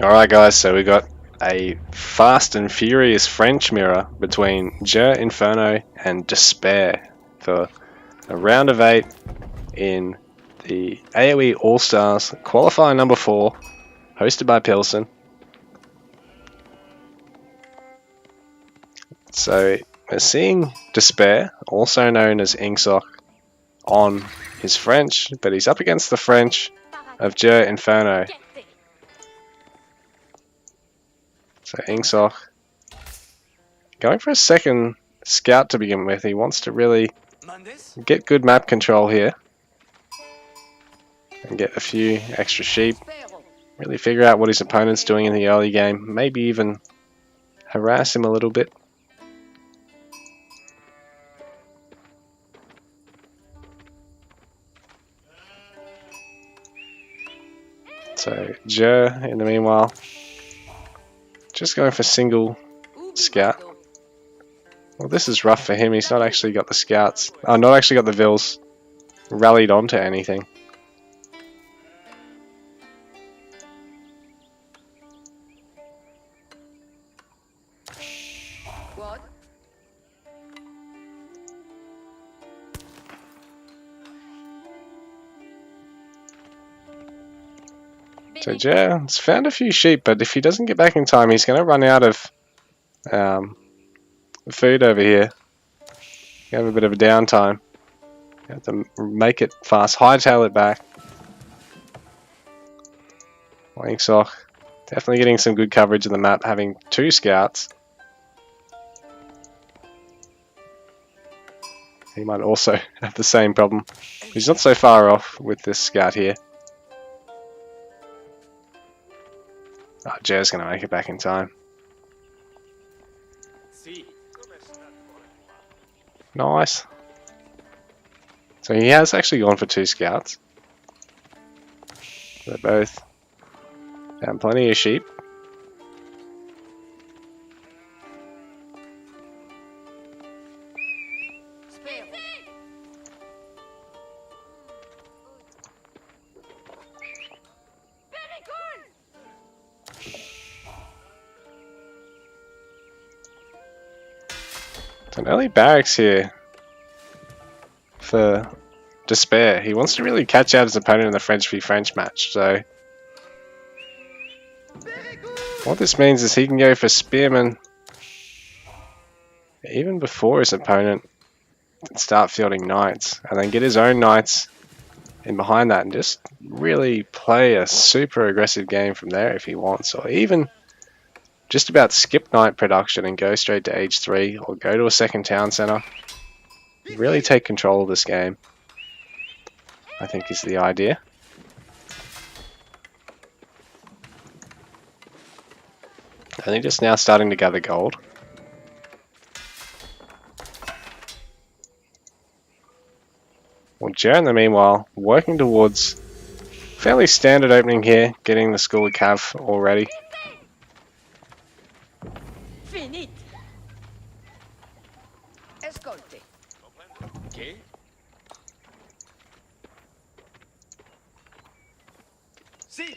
Alright guys, so we got a fast and furious French mirror between Inferno and DesPaiR for a round of 8 in the AoE All-Stars Qualifier number 4, hosted by Pilsen. So we're seeing DesPaiR, also known as ingsoc, on his French, but he's up against the French of Inferno. So ingsoc going for a second scout to begin with. He wants to really get good map control here and get a few extra sheep. Really figure out what his opponent's doing in the early game. Maybe even harass him a little bit. So in the meanwhile, just going for single scout. Well, this is rough for him. He's not actually got the scouts. Not actually got the vills rallied onto anything. What? So Jer's found a few sheep, but if he doesn't get back in time, he's going to run out of food over here. You have a bit of a downtime. You have to make it fast, hightail it back. ingsoc definitely getting some good coverage of the map, having 2 scouts. He might also have the same problem. He's not so far off with this scout here. Oh, Jer's going to make it back in time. Nice. So he has actually gone for 2 scouts. They're both found plenty of sheep. An early barracks here for DesPaiR. He wants to really catch out his opponent in the French v French match. So what this means is he can go for spearmen even before his opponent and start fielding knights, and then get his own knights in behind that and just really play a super aggressive game from there if he wants, or even just about skip knight production and go straight to age 3 or go to a second town center. Really take control of this game, I think, is the idea. I think just now starting to gather gold. Well, Jer in the meanwhile working towards fairly standard opening here, getting the School of Cav already.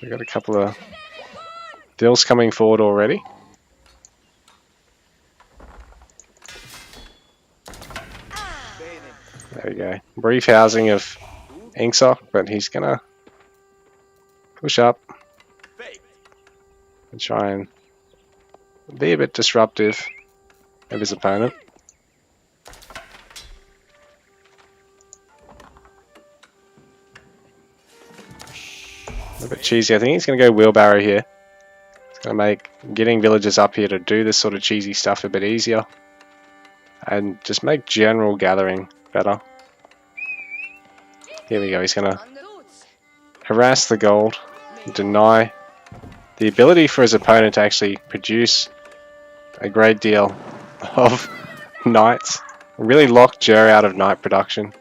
We've got a couple of deals coming forward already. There we go. Brief housing of ingsoc, but he's gonna push up and try and be a bit disruptive of his opponent. A bit cheesy. I think he's going to go wheelbarrow here. It's going to make getting villagers up here to do this sort of cheesy stuff a bit easier, and just make general gathering better. Here we go. He's going to harass the gold, deny the ability for his opponent to actually produce a great deal of knights. Really lock Jer out of knight production.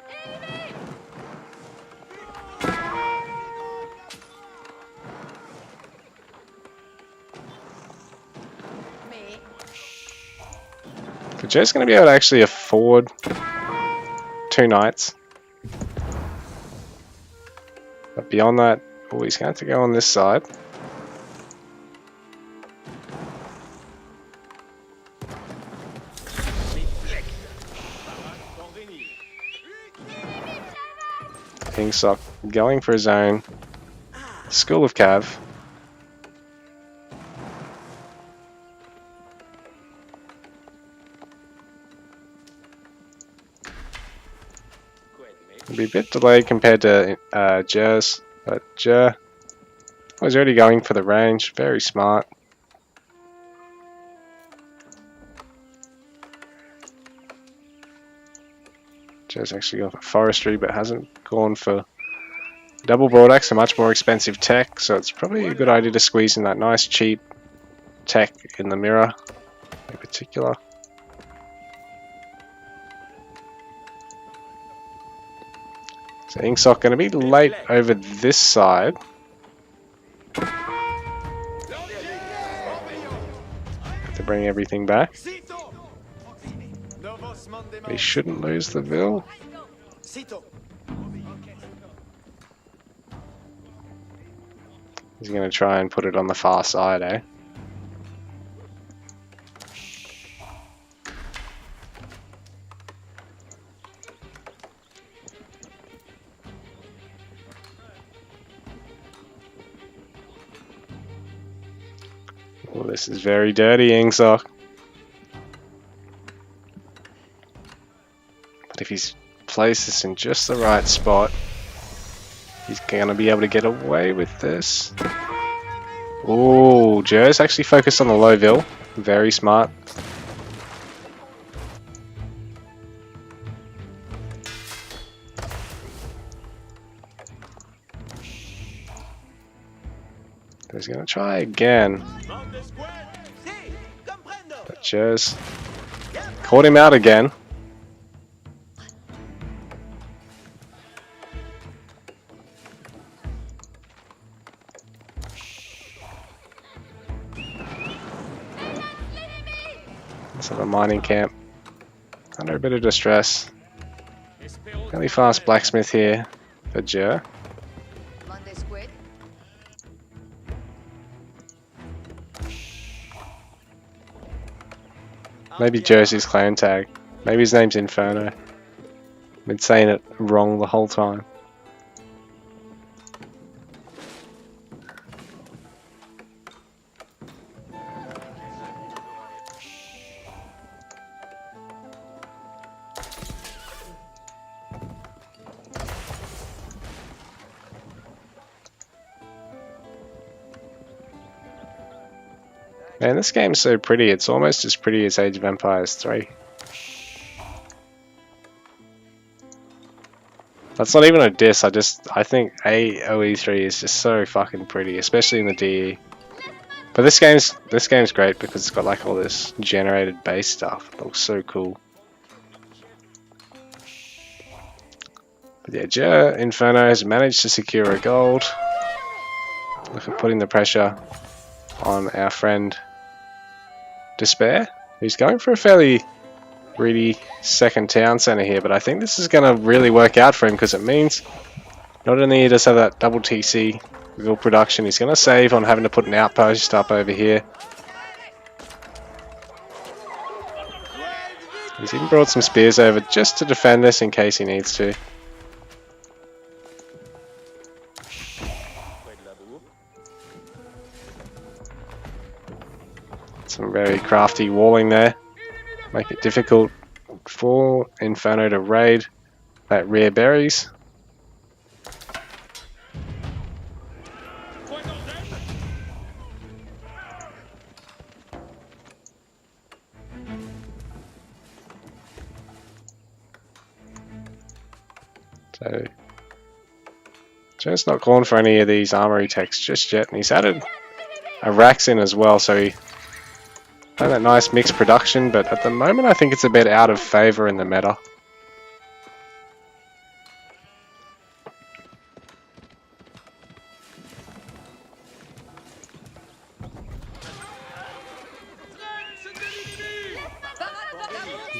Jer's going to be able to actually afford 2 knights. But beyond that, oh, he's going to have to go on this side. ingsoc going for his own School of Cav. It'll be a bit delayed compared to Jers, but Jer was already going for the range. Very smart. Jer's actually gone for forestry, but hasn't gone for double broadaxe, a much more expensive tech, so it's probably a good idea to squeeze in that nice cheap tech in the mirror in particular. So ingsoc going to be late over this side. Have to bring everything back. He shouldn't lose the Vil. He's going to try and put it on the far side, eh? Oh, this is very dirty, ingsoc. But if he's placed this in just the right spot, he's going to be able to get away with this. Oh, Jer's actually focused on the low Vil. Very smart. He's going to try again. But Jer's caught him out again. Of a mining camp. Under a bit of distress. Fairly fast blacksmith here for Jer. Maybe Jersey's clan tag. Maybe his name's Inferno. I've been saying it wrong the whole time. Man, this game's so pretty. It's almost as pretty as Age of Empires 3. That's not even a diss. I think AoE 3 is just so fucking pretty, especially in the DE. But this game's great because it's got like all this generated base stuff. It looks so cool. But yeah, Jer Inferno has managed to secure a gold. Look at putting the pressure on our friend DesPaiR. He's going for a fairly greedy second town center here, but I think this is going to really work out for him because it means not only does he have that double TC Vil production, he's going to save on having to put an outpost up over here. He's even brought some spears over just to defend this in case he needs to. Some very crafty walling there. Make it difficult for Inferno to raid that rear berries. So, just not calling for any of these armory techs just yet, and he's added a Rax in as well, so he had that nice mixed production, but at the moment I think it's a bit out of favor in the meta.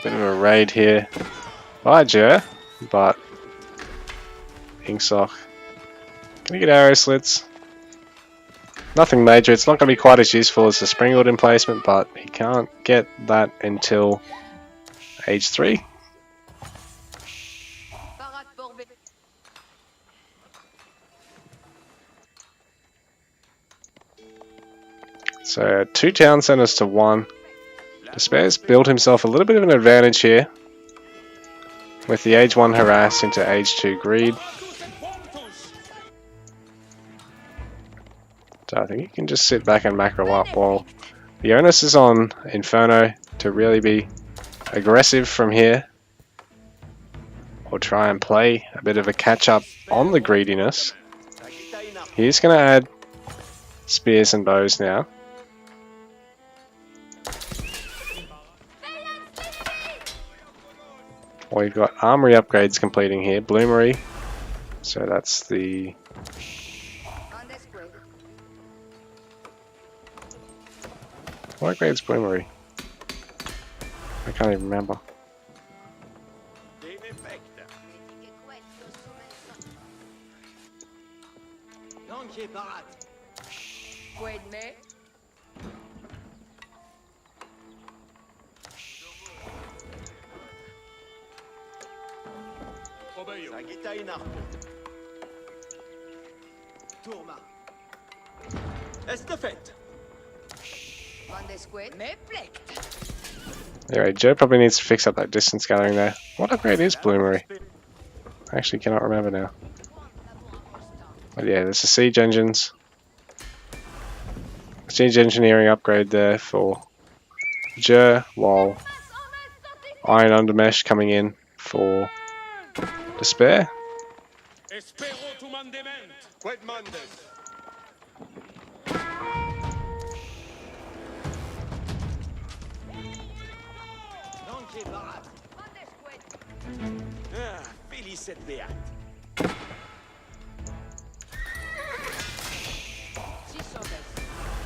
Bit of a raid here by Jer, but ingsoc gonna get arrow slits. Nothing major. It's not going to be quite as useful as the Springwood emplacement, but he can't get that until age 3. So 2 town centers to 1. DesPaiR's built himself a little bit of an advantage here with the age 1 harass into age 2 greed. So I think you can just sit back and macro up while the onus is on Inferno to really be aggressive from here, or try and play a bit of a catch up on the greediness. He's going to add spears and bows now. We've got armory upgrades completing here, bloomery. So that's the what grade's bloomery? I can't even remember. Anyway, Joe probably needs to fix up that distance gathering there. What upgrade is bloomery? I actually cannot remember now. But yeah, there's the siege engines. Siege engineering upgrade there for Joe, while iron undermesh coming in for DesPaiR.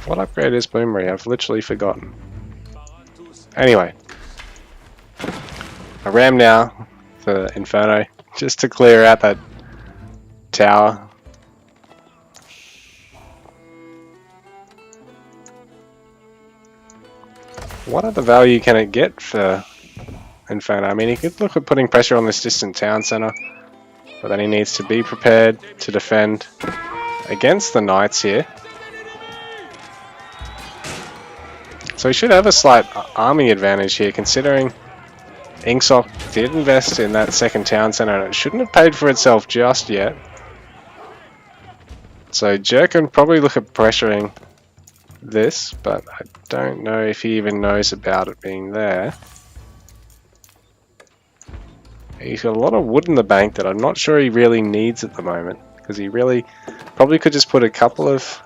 What upgrade is bloomery? I've literally forgotten. Anyway, a ram now for Inferno, just to clear out that tower. What other value can it get for Inferno? I mean, he could look at putting pressure on this distant town center, but then he needs to be prepared to defend against the knights here. So he should have a slight army advantage here, considering ingsoc did invest in that second town center and it shouldn't have paid for itself just yet. So Joe can probably look at pressuring this, but I don't know if he even knows about it being there. He's got a lot of wood in the bank that I'm not sure he really needs at the moment, because he really probably could just put a couple of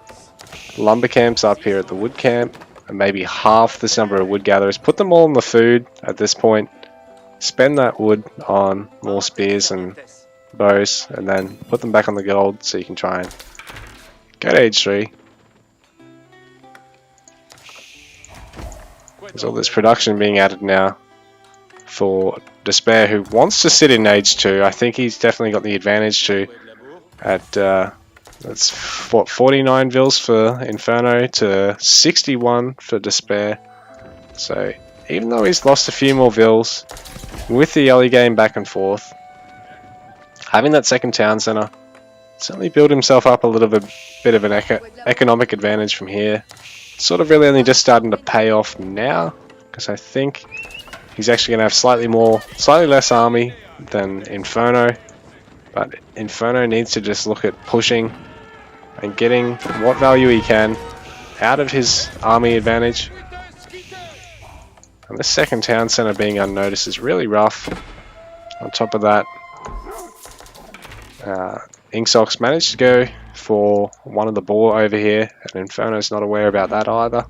lumber camps up here at the wood camp, and maybe half this number of wood gatherers, put them all on the food at this point, spend that wood on more spears and bows, and then put them back on the gold so you can try and go to age 3. There's all this production being added now for DesPaiR, who wants to sit in age 2. I think he's definitely got the advantage to at that's 49 vils for Inferno to 61 for DesPaiR. So even though he's lost a few more vils with the early game back and forth, having that second town center certainly built himself up a little bit of an economic advantage from here. Sort of really only just starting to pay off now, because I think he's actually going to have slightly less army than Inferno, but Inferno needs to just look at pushing and getting what value he can out of his army advantage. And the second town center being unnoticed is really rough. On top of that, ingsoc managed to go for one of the boar over here, and Inferno's not aware about that either.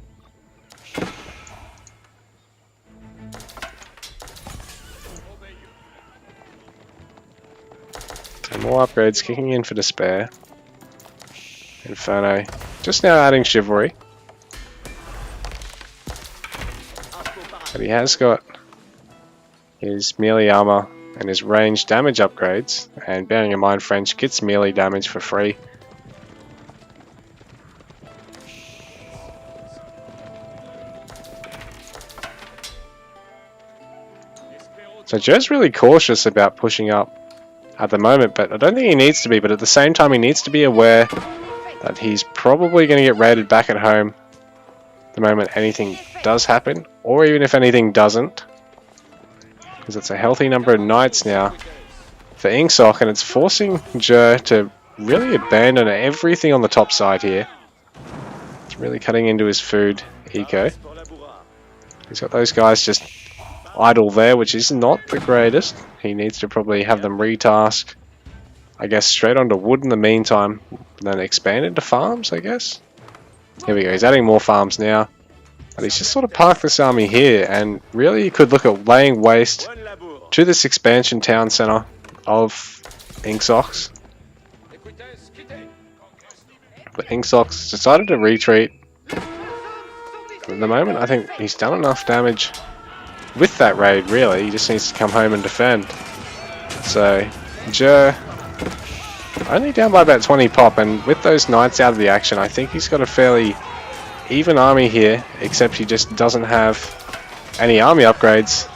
So more upgrades kicking in for DesPaiR. Inferno just now adding chivalry, but he has got his melee armor and his range damage upgrades, and bearing in mind French gets melee damage for free. So Joe's really cautious about pushing up at the moment, but I don't think he needs to be, but at the same time he needs to be aware that he's probably going to get raided back at home the moment anything does happen, or even if anything doesn't, because it's a healthy number of knights now for ingsoc, and it's forcing Jer to really abandon everything on the top side here. It's really cutting into his food eco. He's got those guys just idle there, which is not the greatest. He needs to probably have them retask, I guess, straight onto wood in the meantime, and then expand into farms, I guess. Here we go, he's adding more farms now. But he's just sort of parked this army here, and really he could look at laying waste to this expansion town center of ingsoc. But ingsoc decided to retreat. At the moment, I think he's done enough damage with that raid, really. He just needs to come home and defend. So, Jer only down by about 20 pop, and with those knights out of the action, I think he's got a fairly even army here, except he just doesn't have any army upgrades.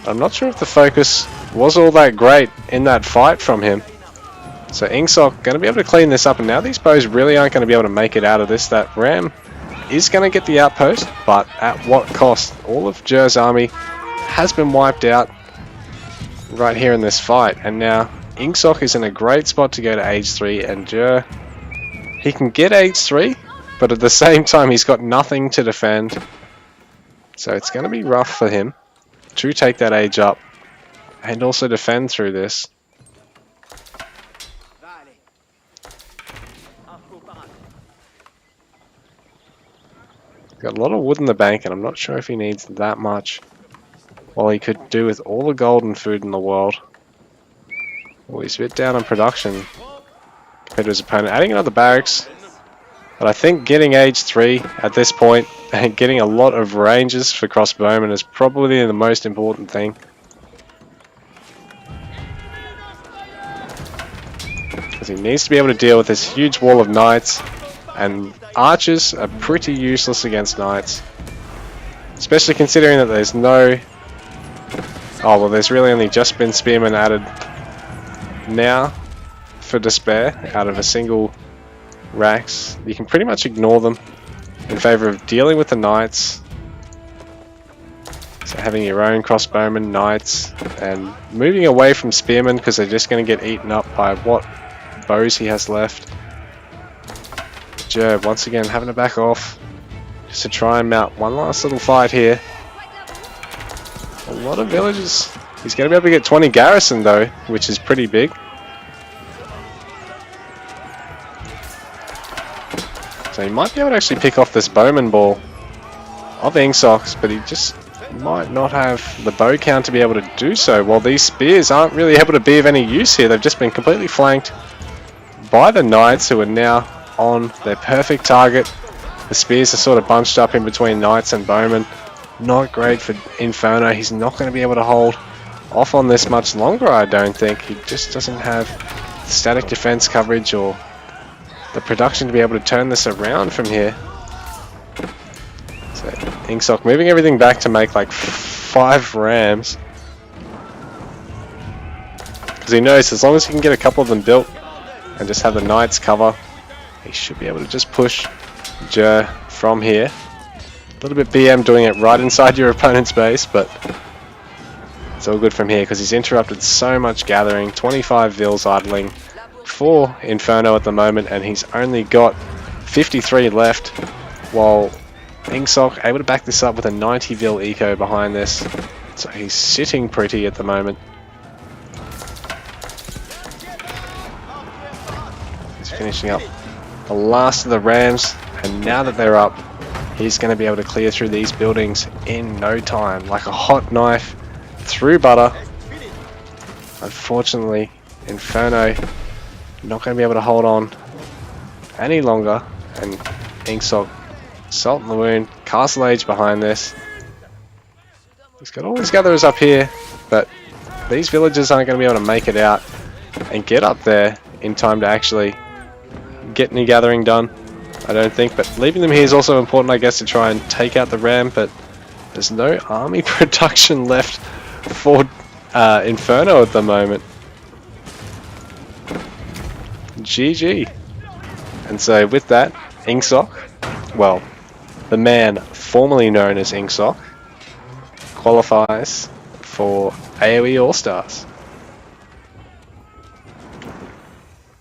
I'm not sure if the focus was all that great in that fight from him. So ingsoc going to be able to clean this up, and now these bows really aren't going to be able to make it out of this. That ram is going to get the outpost, but at what cost? All of Jer's army has been wiped out right here in this fight, and now ingsoc is in a great spot to go to age 3, and Jer, he can get age 3, but at the same time he's got nothing to defend. So it's going to be rough for him to take that age up and also defend through this. Got a lot of wood in the bank, and I'm not sure if he needs that much. Well, he could do with all the golden food in the world. Well, he's a bit down on production compared to his opponent. Adding another barracks, but I think getting age 3 at this point and getting a lot of ranges for crossbowmen is probably the most important thing. Because he needs to be able to deal with this huge wall of knights, and archers are pretty useless against knights. Especially considering that there's no... Oh, well, there's really only just been spearmen added now for DesPaiR out of a single racks. You can pretty much ignore them in favor of dealing with the knights. So having your own crossbowmen, knights, and moving away from spearmen because they're just going to get eaten up by what bows he has left. Jer once again having to back off just to try and mount one last little fight here. A lot of villages. He's going to be able to get 20 garrison though, which is pretty big. So he might be able to actually pick off this bowman ball of ingsoc, but he just might not have the bow count to be able to do so. While these spears aren't really able to be of any use here, they've just been completely flanked by the knights, who are now on their perfect target. The spears are sort of bunched up in between knights and bowmen. Not great for Inferno. He's not going to be able to hold off on this much longer, I don't think. He just doesn't have static defense coverage or the production to be able to turn this around from here. So ingsoc moving everything back to make like 5 rams, because he knows as long as he can get a couple of them built and just have the knights cover, he should be able to just push Jer from here. A little bit BM doing it right inside your opponent's base, but it's all good from here because he's interrupted so much gathering. 25 vills idling for Inferno at the moment, and he's only got 53 left, while ingsoc able to back this up with a 90 vil eco behind this. So he's sitting pretty at the moment. He's finishing up the last of the rams, and now that they're up, he's going to be able to clear through these buildings in no time, like a hot knife through butter. Unfortunately, Inferno not going to be able to hold on any longer, and ingsoc, salt in the wound, castle age behind this. He's got all his gatherers up here, but these villagers aren't going to be able to make it out and get up there in time to actually get any gathering done, I don't think. But leaving them here is also important, I guess, to try and take out the ram, but there's no army production left for Inferno at the moment. GG. And so with that, ingsoc, well, the man formerly known as ingsoc, qualifies for AoE All-Stars.